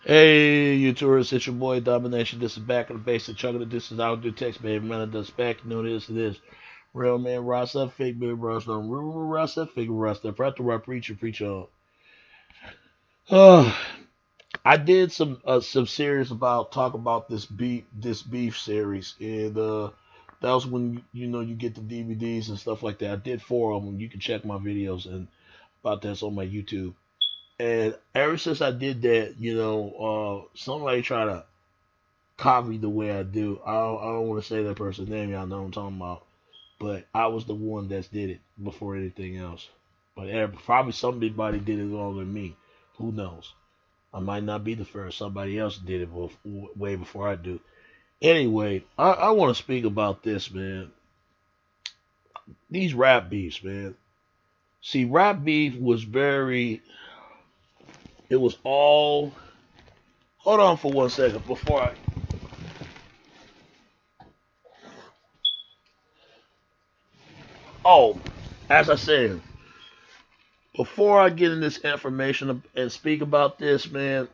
Hey, you tourists, it's your boy Domination. This is back in the basic chunk of the distance. I don't do text, baby. Man, does back. You know this, it is. Real man, Rasta, fake baby, Rasta, real Rasta, fake Rasta. Practice right, preacher on. Uh, I did some series about talk about this beef series, and that was when you know you get the DVDs and stuff like that. I did four of them. You can check my videos and about that's on my YouTube. And ever since I did that, somebody try to copy the way I do. I don't want to say that person's name. Y'all know what I'm talking about. But I was the one that did it before anything else. But probably somebody did it longer than me. Who knows? I might not be the first. Somebody else did it way before I do. Anyway, I want to speak about this, man. These rap beefs, man. See, rap beef was very. It was all. Hold on for 1 second before I. Oh, as I said, before I get in this information and speak about this, man,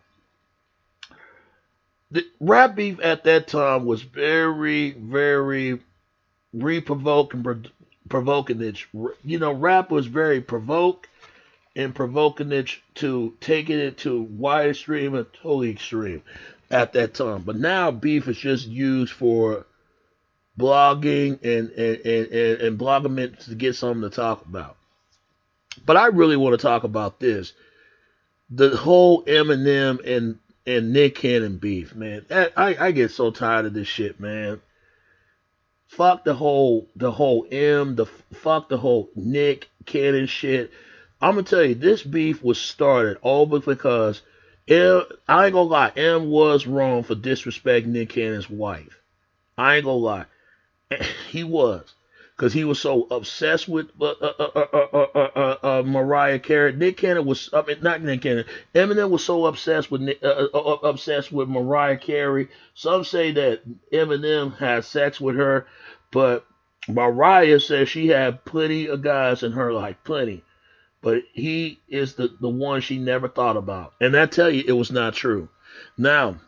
the rap beef at that time was very, very provoking it. You know, rap was very provoking it to taking it to wide extreme and totally extreme at that time. But now beef is just used for blogging and blogging to get something to talk about. But I really want to talk about this the whole Eminem and Nick Cannon beef, man. I get so tired of this shit, man. Fuck the whole fuck the whole Nick Cannon shit. I'm gonna tell you, this beef was started all because I ain't gonna lie, M was wrong for disrespecting Nick Cannon's wife. I ain't gonna lie, he was. Because he was so obsessed with Mariah Carey. Nick Cannon was, I mean, not Nick Cannon. Eminem was so obsessed with obsessed with Mariah Carey. Some say that Eminem had sex with her, but Mariah says she had plenty of guys in her life, plenty. But he is the one she never thought about. And I tell you, it was not true. Now,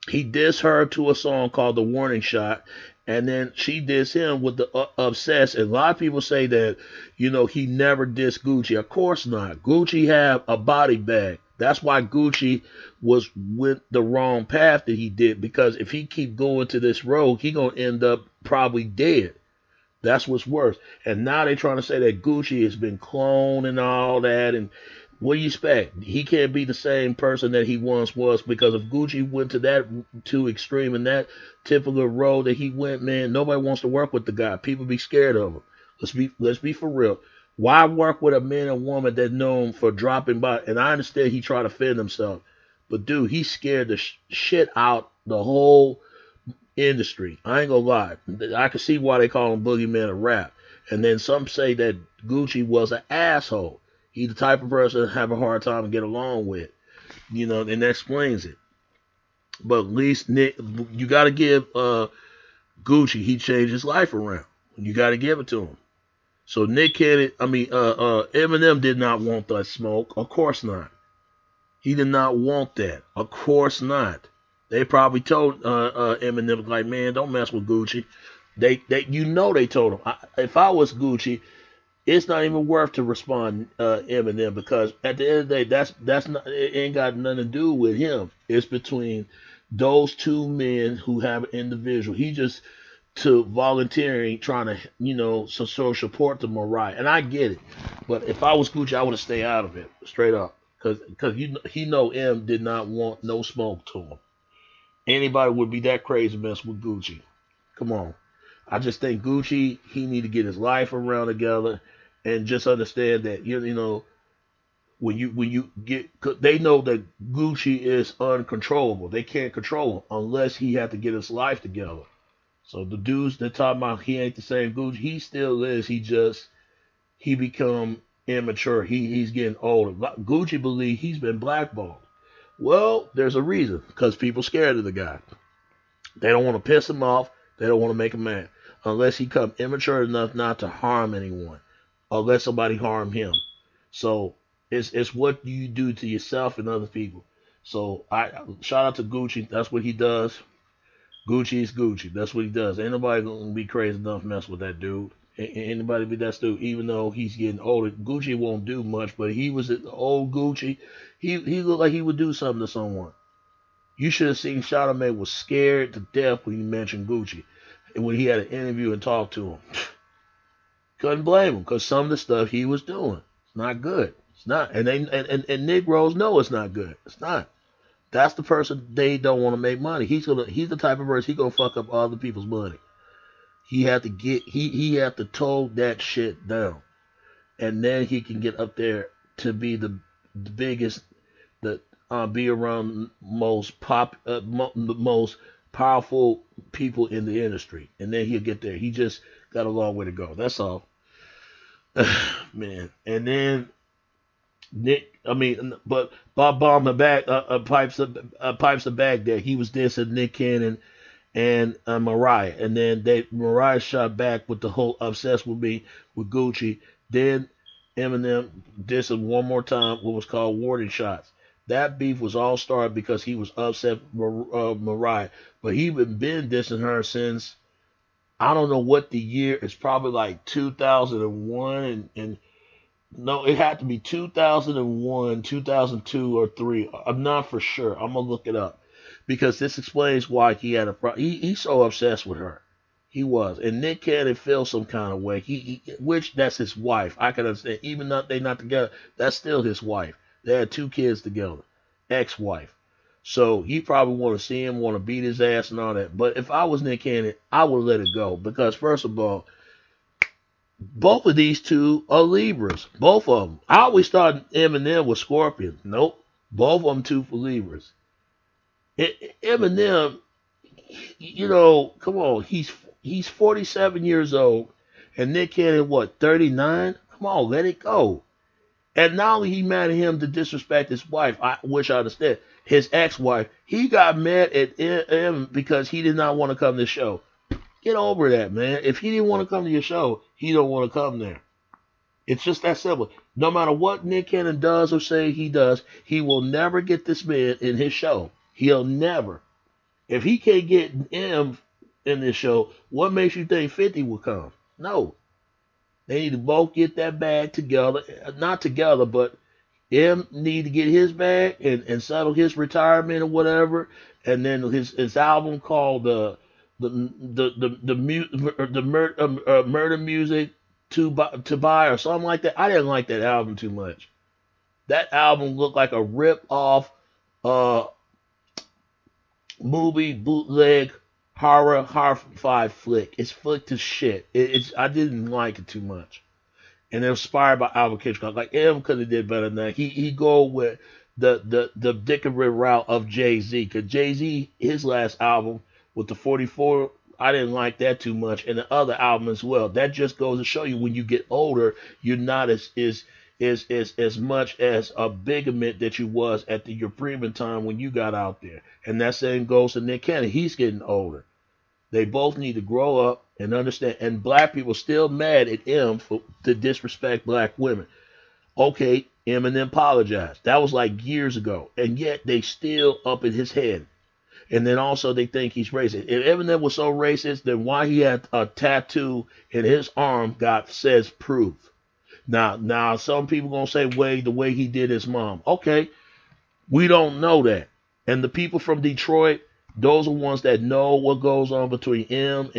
he dissed her to a song called The Warning Shot, and then she dissed him with the Obsessed. And a lot of people say that, he never dissed Gucci. Of course not. Gucci had a body bag. That's why Gucci went the wrong path that he did, because if he keep going to this road, he gonna end up probably dead. That's what's worse. And now they trying to say that Gucci has been cloned and all that, and what do you expect? He can't be the same person that he once was, because if Gucci went to that too extreme and that typical road that he went, man, nobody wants to work with the guy. People be scared of him. Let's be for real. Why work with a man and woman that known for dropping by? And I understand he tried to defend himself, but dude, he scared the shit out the whole industry. I ain't gonna lie. I can see why they call him Boogeyman of rap. And then some say that Gucci was an asshole. He's the type of person to have a hard time to get along with, and that explains it. But at least Nick, you got to give Gucci, he changed his life around. You got to give it to him. So Nick Cannon, Eminem did not want that smoke. Of course not. He did not want that. Of course not. They probably told Eminem, like, man, don't mess with Gucci. They told him. If I was Gucci, it's not even worth to respond Eminem, because at the end of the day, that's not, it ain't got nothing to do with him. It's between those two men who have an individual. He just to volunteering, trying to so show support to Mariah, and I get it. But if I was Gucci, I would have stayed out of it straight up, because he know M did not want no smoke to him. Anybody would be that crazy mess with Gucci. Come on. I just think Gucci, he need to get his life around together and just understand that when you get, they know that Gucci is uncontrollable. They can't control him unless he had to get his life together. So the dudes that talking about he ain't the same Gucci, he still is. He become immature. He's getting older. Gucci believe he's been blackballed. Well, there's a reason, because people scared of the guy. They don't want to piss him off. They don't want to make him mad unless he come immature enough not to harm anyone, or let somebody harm him. So it's what you do to yourself and other people. So I shout out to Gucci. That's what he does. Gucci is Gucci. That's what he does. Ain't nobody gonna be crazy enough to mess with that dude. Anybody be that dude, even though he's getting older. Gucci won't do much, but he was the old Gucci. He looked like he would do something to someone. You should have seen Chalamet was scared to death when he mentioned Gucci, and when he had an interview and talked to him. Couldn't blame him because some of the stuff he was doing, it's not good. It's not, and Negroes know it's not good. It's not. That's the person they don't want to make money. He's the type of person he gonna fuck up other people's money. He had to tone that shit down, and then he can get up there to be the biggest, the be around the most powerful people in the industry, and then he'll get there. He just got a long way to go. That's all, man. And then but Bob Bauman back pipes the bag there. He was dissing Nick Cannon and Mariah, and then Mariah shot back with the whole "obsessed with me" with Gucci. Then Eminem dissed him one more time, what was called warning shots. That beef was all started because he was upset with Mariah, but he been dissing her since I don't know what the year. It's probably like 2001 and no, it had to be 2001, 2002, or 3. I'm not for sure. I'm gonna look it up because this explains why he had a problem. He's so obsessed with her. He was, and Nick Cannon feels some kind of way. Which that's his wife. I can understand. Even though they not together, that's still his wife. They had 2 kids together, ex-wife. So he probably want to see him, want to beat his ass and all that. But if I was Nick Cannon, I would let it go because first of all, both of these two are Libras. Both of them. I always thought Eminem was Scorpion. Nope. Both of them two for Libras. Eminem, come on. He's 47 years old. And Nick Cannon, what, 39? Come on, let it go. And not only he mad at him to disrespect his wife, I wish I understand, his ex-wife, he got mad at him because he did not want to come to the show. Get over that, man. If he didn't want to come to your show, he don't want to come there. It's just that simple. No matter what Nick Cannon does or say he does, he will never get this man in his show. He'll never. If he can't get him in this show, what makes you think 50 will come? No. They need to both get that bag together. Not together, but him need to get his bag and settle his retirement or whatever. And then his album called murder music to buy or something like that. I didn't like that album too much. That album looked like a rip off movie bootleg horror 5 flick. It's flick as shit. I didn't like it too much. And it was inspired by Albert Hitchcock. Like M could have did better than that. He go with the Dickory route of Jay-Z. Cause Jay-Z, his last album with the 44, I didn't like that too much, and the other album as well. That just goes to show you when you get older, you're not as much as a bigament that you was at your prime time when you got out there. And that same goes to Nick Cannon. He's getting older. They both need to grow up and understand. And black people still mad at him to disrespect black women. Okay, Eminem apologized. That was like years ago, and yet they still up in his head. And then also they think he's racist. If Eminem was so racist, then why he had a tattoo in his arm says proof. Now some people gonna say the way he did his mom. Okay, we don't know that. And the people from Detroit, those are ones that know what goes on between M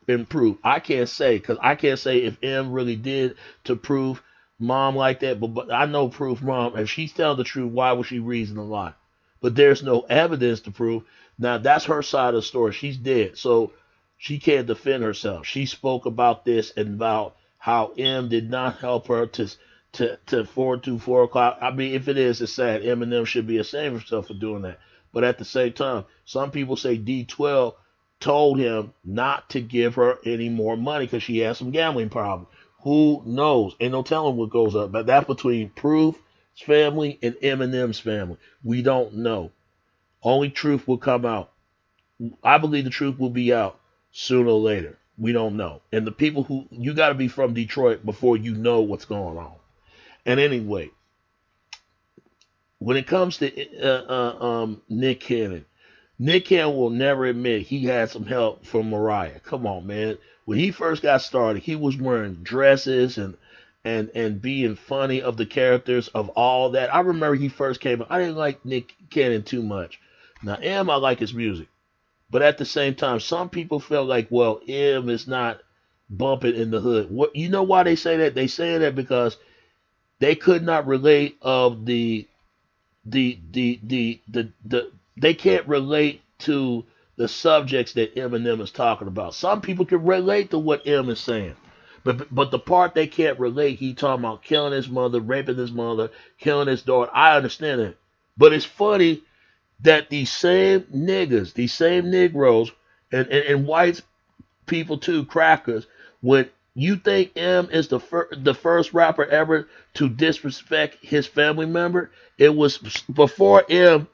and Proof. I can't say because I can't say if M really did to Proof mom like that. But I know Proof mom. If she's telling the truth, why would she reason a lie? But there's no evidence to prove. Now, that's her side of the story. She's dead, so she can't defend herself. She spoke about this and about how M did not help her to 4 o'clock. I mean, if it is, it's sad. Eminem should be ashamed of himself for doing that. But at the same time, some people say D12 told him not to give her any more money because she has some gambling problems. Who knows? Ain't no telling what goes up. But that's between Proof's family and Eminem's family. We don't know. Only truth will come out. I believe the truth will be out sooner or later. We don't know. And the people you got to be from Detroit before you know what's going on. And anyway, when it comes to Nick Cannon, Nick Cannon will never admit he had some help from Mariah. Come on, man. When he first got started, he was wearing dresses and being funny of the characters of all that. I remember he first came out. I didn't like Nick Cannon too much. Now, I like his music. But at the same time, some people felt like, well, is not bumping in the hood. What you know why they say that? They say that because they could not relate of the they can't relate to the subjects that Eminem is talking about. Some people can relate to what M is saying. But the part they can't relate, he talking about killing his mother, raping his mother, killing his daughter. I understand it. But it's funny that these same niggas, these same Negroes, and white people too, crackers, when you think M is the first rapper ever to disrespect his family member, it was before M.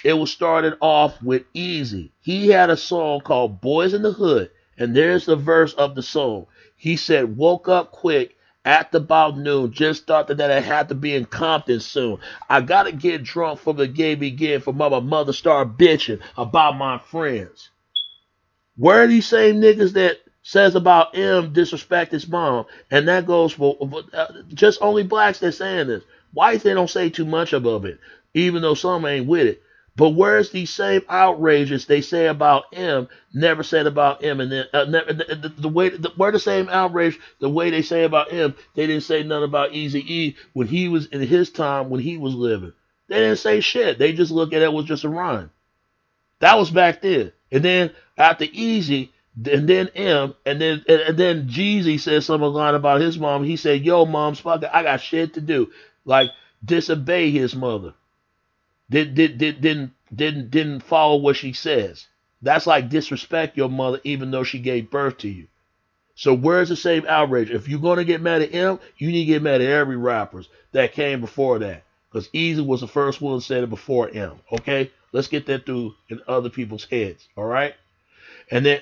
It was started off with Easy. He had a song called Boys in the Hood, and there's the verse of the song. He said, woke up quick at about noon, just thought that I had to be in Compton soon. I gotta get drunk from the gay begin for my mother start bitching about my friends. Where are these same niggas that says about M disrespect his mom? And that goes for just only blacks that saying this. Whites, they don't say too much about it, even though some ain't with it. But where's these same outrages they say about M never said about M, and then where the same outrage the way they say about M, they didn't say nothing about Eazy-E when he was in his time when he was living. They didn't say shit. They just look at it was just a rhyme. That was back then. And then after Easy, and then M, and then Jeezy said something line about his mom. He said, "Yo, mom's fucking, I got shit to do." Like disobey his mother. Didn't follow what she says. That's like disrespect your mother even though she gave birth to you. So where's the same outrage? If you're gonna get mad at M, you need to get mad at every rappers that came before that. Because Easy was the first one that said it before M. Okay? Let's get that through in other people's heads. Alright? And then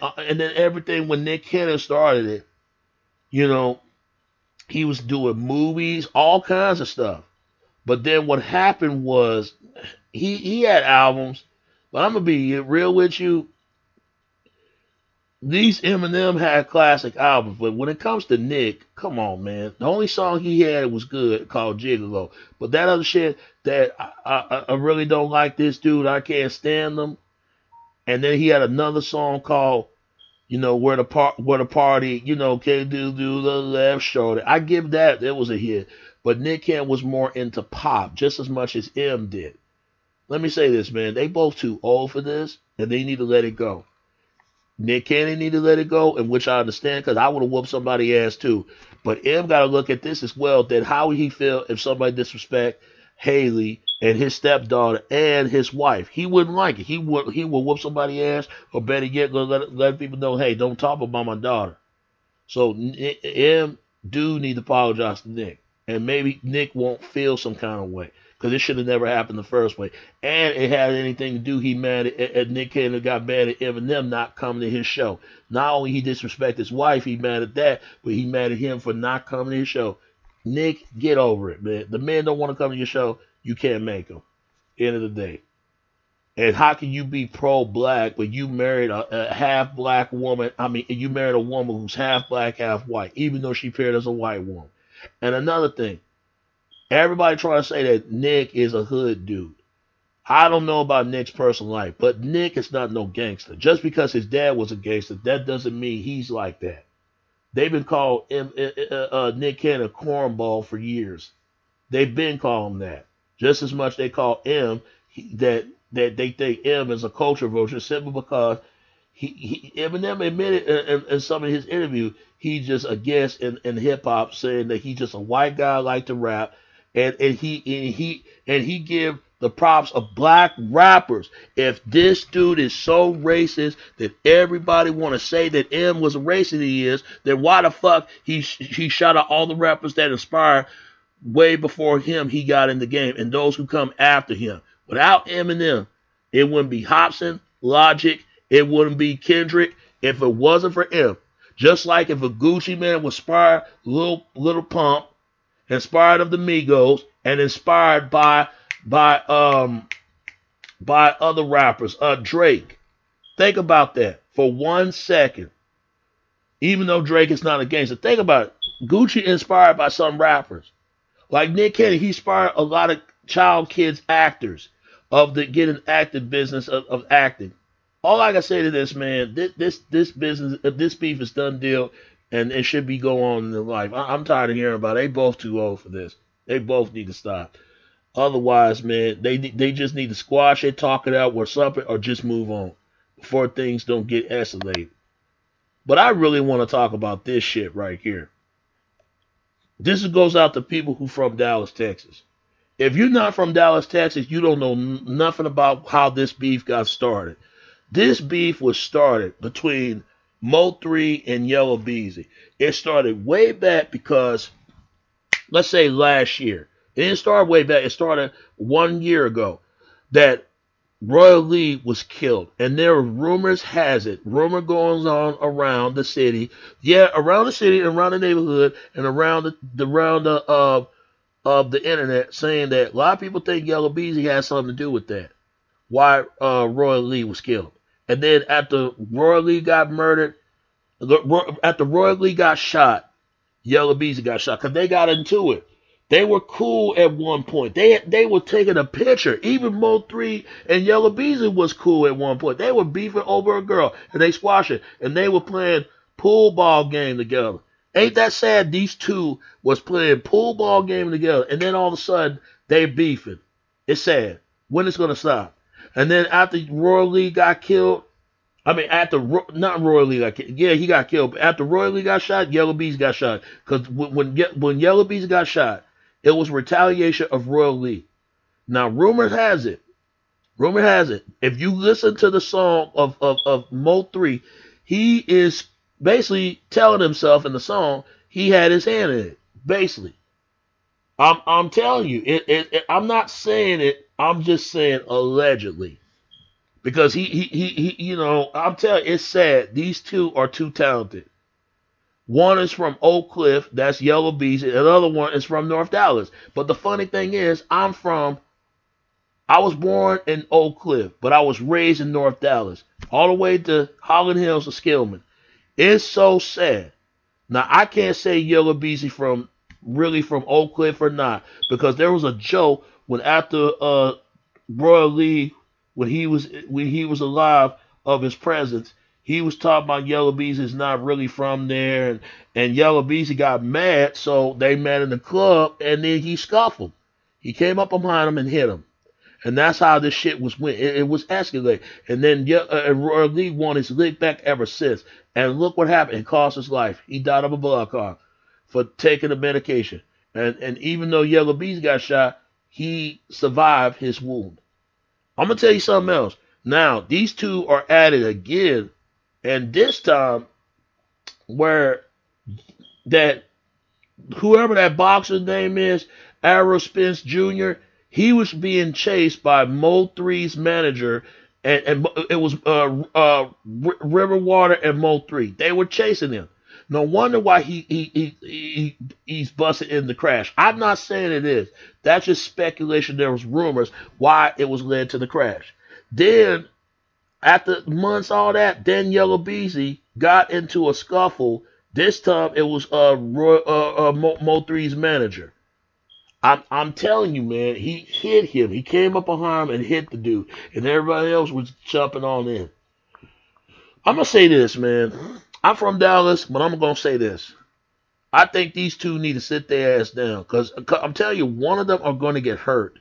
everything when Nick Cannon started it, you know, he was doing movies, all kinds of stuff. But then what happened was he had albums, but I'm gonna be real with you. These Eminem had classic albums, but when it comes to Nick, come on, man. The only song he had was good called Gigolo. But that other shit that I really don't like this dude. I can't stand them. And then he had another song called, you know, where the party, you know, can do the left shoulder. I give that. It was a hit. But Nick Cannon was more into pop, just as much as M did. Let me say this, man. They both too old for this, and they need to let it go. Nick Cannon need to let it go, and which I understand, because I would have whooped somebody's ass too. But M got to look at this as well, that how would he feel if somebody disrespect Haley and his stepdaughter and his wife? He wouldn't like it. He would whoop somebody's ass, or better yet, let people know, hey, don't talk about my daughter. So M do need to apologize to Nick. And maybe Nick won't feel some kind of way. Because it should have never happened in the first place. And it had anything to do, he mad at Nick Cannon got mad at Eminem not coming to his show. Not only he disrespect his wife, he mad at that, but he mad at him for not coming to his show. Nick, get over it, man. The men don't want to come to your show, you can't make them. End of the day. And how can you be pro-black but you married a half-black woman? I mean, you married a woman who's half-black, half-white, even though she paired as a white woman. And another thing, everybody trying to say that Nick is a hood dude. I don't know about Nick's personal life, but Nick is not no gangster. Just because his dad was a gangster, that doesn't mean he's like that. They've been called Nick Cannon a cornball for years. They've been calling him that. Just as much they call M that they think M is a culture vulture simply because Eminem admitted in some of his interviews he's just a guest in hip hop, saying that he's just a white guy like to rap, and he give the props of black rappers. If this dude is so racist that everybody want to say that M was a racist, he is, then why the fuck he shot out all the rappers that inspired way before him he got in the game and those who come after him? Without Eminem, it wouldn't be Hopsin, Logic, it wouldn't be Kendrick if it wasn't for M. Just like if a Gucci Man was inspired Lil Pump, inspired of the Migos, and inspired by by by other rappers. Drake. Think about that for 1 second. Even though Drake is not a gangster, think about it. Gucci inspired by some rappers. Like Nick Cannon, he inspired a lot of child kids actors of the getting active business of acting. All I can say to this man, this business, this beef is done deal, and it should be go on in their life. I'm tired of hearing about it. They both too old for this. They both need to stop. Otherwise, man, they just need to squash it, talk it out, or something, or just move on before things don't get escalated. But I really want to talk about this shit right here. This goes out to people who from Dallas, Texas. If you're not from Dallas, Texas, you don't know nothing about how this beef got started. This beef was started between Mo3 and Yella Beezy. It started way back because, let's say last year. It didn't start way back. It started 1 year ago that Roy Lee was killed. And there are rumors rumor goes on around the city. Yeah, around the city, around the neighborhood, and around the internet, saying that a lot of people think Yella Beezy has something to do with that. Why Roy Lee was killed. And then after Roy Lee got murdered, after Roy Lee got shot, Yella Beezy got shot because they got into it. They were cool at one point. They were taking a picture. Even Mo3 and Yella Beezy was cool at one point. They were beefing over a girl and they squashed it. And they were playing pool ball game together. Ain't that sad? These two was playing pool ball game together, and then all of a sudden they beefing. It's sad. When it's gonna stop? And then after Roy Lee got killed, not Roy Lee got killed. Yeah, he got killed. But after Roy Lee got shot, Yella Beezy got shot. Because when Yella Beezy got shot, it was retaliation of Roy Lee. Now, rumor has it, if you listen to the song of Mo3, he is basically telling himself in the song he had his hand in it. Basically, I'm telling you, I'm not saying it. I'm just saying allegedly, because he I'm telling you, it's sad. These two are too talented. One is from Oak Cliff, that's Yella Beezy, and the other one is from North Dallas. But the funny thing is, I was born in Oak Cliff, but I was raised in North Dallas, all the way to Holland Hills to Skillman. It's so sad. Now, I can't say Yella Beezy from Oak Cliff or not, because there was a joke when after Roy Lee, when he was alive, of his presence, he was talking about Yella Beezy is not really from there, and Yella Beezy got mad, so they met in the club, and then he scuffled. He came up behind him and hit him. And that's how this shit was went. It was escalated. And then Roy Lee won his lick back ever since. And look what happened. It cost his life. He died of a blood clot for taking the medication. And even though Yella Beezy got shot, he survived his wound. I'm going to tell you something else. Now, these two are at it again. And this time, where that whoever that boxer's name is, Errol Spence Jr., he was being chased by Mo3's manager, and it was Riverwater and Mo3. They were chasing him. No wonder why he's busted in the crash. I'm not saying it is. That's just speculation. There was rumors why it was led to the crash. Then, after months all that, then Yella Beezy got into a scuffle. This time it was Mo3's manager. I'm telling you, man, he hit him. He came up behind him and hit the dude, and everybody else was jumping on in. I'm gonna say this, man. I'm from Dallas, but I'm gonna say this. I think these two need to sit their ass down, because I'm telling you, one of them are going to get hurt.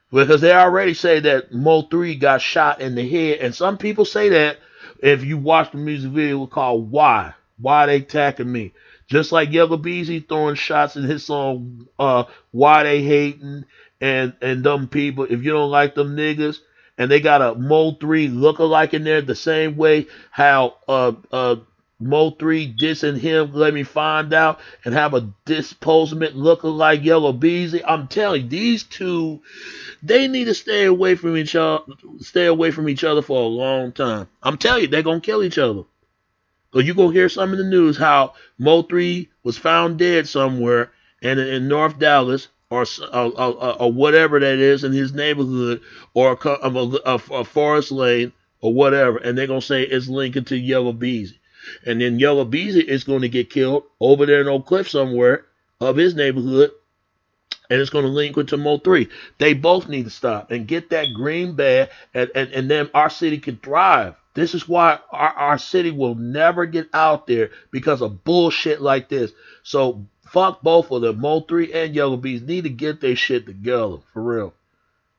Because they already say that Mo3 got shot in the head, and some people say that if you watch the music video called Why They Attacking Me. Just like Yella Beezy throwing shots in his song, Why They Hating, and them people, if you don't like them niggas, and they got a Mo3 lookalike in there the same way how Mo3 dissing him, let me find out, and have a disposement lookalike Yella Beezy. I'm telling you, these two, they need to stay away from each other for a long time. I'm telling you, they're gonna kill each other. Because you're going to hear some in the news how Mo3 was found dead somewhere in North Dallas, or whatever that is in his neighborhood, or a Forest Lane or whatever, and they're gonna say it's linking to Yellow Beezy, and then Yellow Beezy is going to get killed over there in Oak Cliff somewhere of his neighborhood, and it's going to link into Mo 3. They both need to stop and get that green bag, and then our city can thrive. This is why our city will never get out there because of bullshit like this. So fuck both of them. Mo 3 and Yellow Bees need to get their shit together, for real.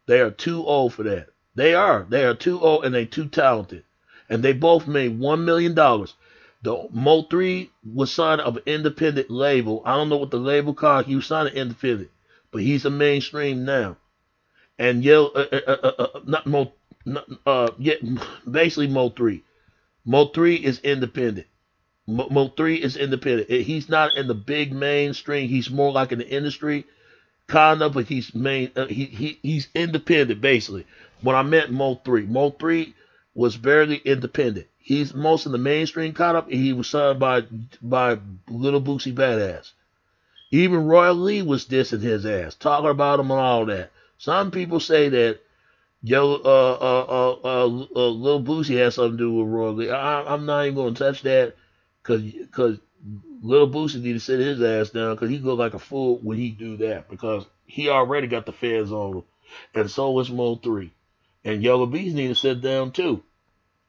They are too old for that. They are. They are too old and they too talented. And they both made $1 million. The Mo 3 was signed of an independent label. I don't know what the label called. He was signed independent, but he's a mainstream now. And not Mo, yeah, basically Mo 3. Mo 3 is independent. Mo 3 is independent. He's not in the big mainstream. He's more like in the industry, kind of, but he's he's independent basically. When I met Mo 3 was barely independent. He's most in the mainstream kind of. He was signed by Little Boosie Badass. Even Roy Lee was dissing his ass, talking about him and all that. Some people say that Lil Boosie has something to do with Roy Lee. I'm not even going to touch that because Lil Boosie need to sit his ass down because he look like a fool when he do that because he already got the feds on him, and so is Mo 3. And Yellow Bees need to sit down too.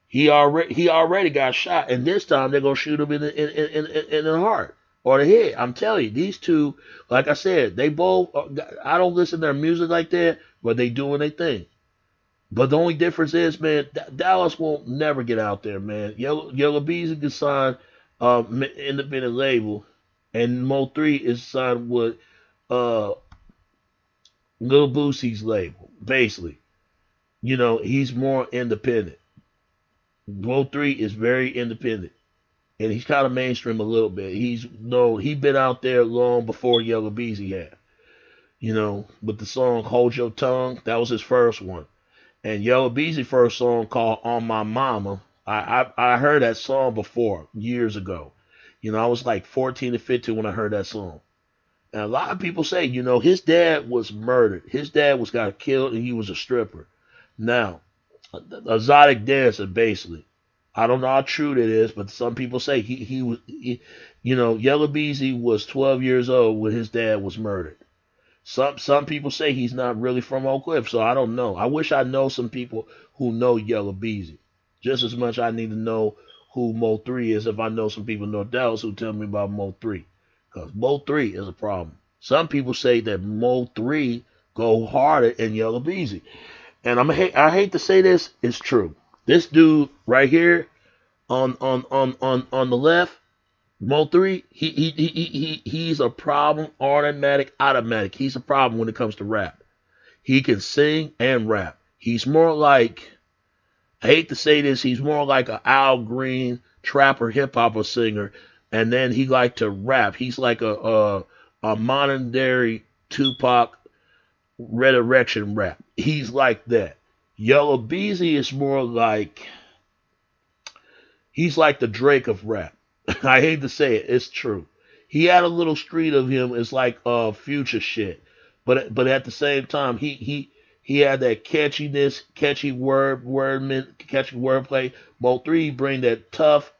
He already got shot, and this time they're gonna shoot him in the heart or the head. I'm telling you, these two, like I said, they both. I don't listen to their music like that, but they doing their thing. But the only difference is, man, Dallas won't never get out there, man. Yellow Bees can sign independent label, and Mo 3 is signed with uh Lil Boosie's label, basically. You know, he's more independent. Mo 3 is very independent. And he's kind of mainstream a little bit. He been out there long before Yellow Beezy had. You know, with the song Hold Your Tongue, that was his first one. And Yellow Beezy first song called On My Mama, I heard that song before, years ago. You know, I was like 14 to 15 when I heard that song. And a lot of people say, you know, his dad was murdered. His dad got killed and he was a stripper. Now, exotic dancer, basically. I don't know how true that is, but some people say he was, you know, Yellow Beezy was 12 years old when his dad was murdered. Some people say he's not really from Oak Cliff, so I don't know. I wish I know some people who know Yellow Beezy. Just as much I need to know who Mo 3 is if I know some people in North Dallas who tell me about Mo 3. Because Mo 3 is a problem. Some people say that Mo 3 go harder than Yellow Beezy. And I hate to say this, it's true. This dude right here on the left, Mo 3, he's a problem, automatic. He's a problem when it comes to rap. He can sing and rap. He's more like, I hate to say this, he's more like an Al Green trapper hip hopper singer, and then he like to rap. He's like a modern day Tupac resurrection rap. He's like that. Yellow Beezy is more like, he's like the Drake of rap. I hate to say it, it's true. He had a little street of him. It's like Future shit, but at the same time, he had that catchiness, catchy wordplay. Mo 3 bring that tough,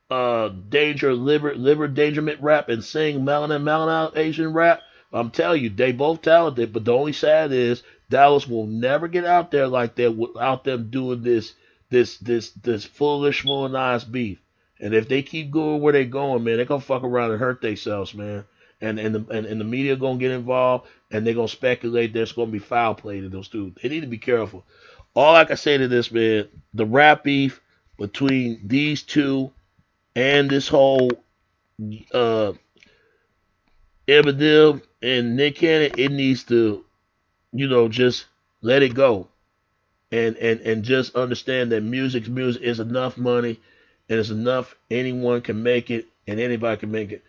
liver endangerment rap and sing melanin Asian rap. I'm telling you, they both talented, but the only sad is Dallas will never get out there like that without them doing this foolish, villainized beef. And if they keep going where they're going, man, they're gonna fuck around and hurt themselves, man. And the media gonna get involved, and they're gonna speculate there's gonna be foul play to those two. They need to be careful. All I can say to this, man, the rap beef between these two and this whole Eminem and Nick Cannon, it needs to, you know, just let it go. And just understand that music is enough money and it's enough, anyone can make it and anybody can make it.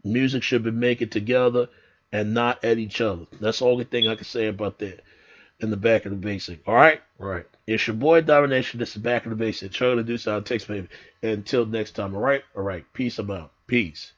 Music should be making together and not at each other. That's the only thing I can say about that in the back of the basic. All right? All right. It's your boy Domination. This is Back of the Basic. Trying to do something. Text baby. Until next time. All right? All right. Peace. I'm out. Peace.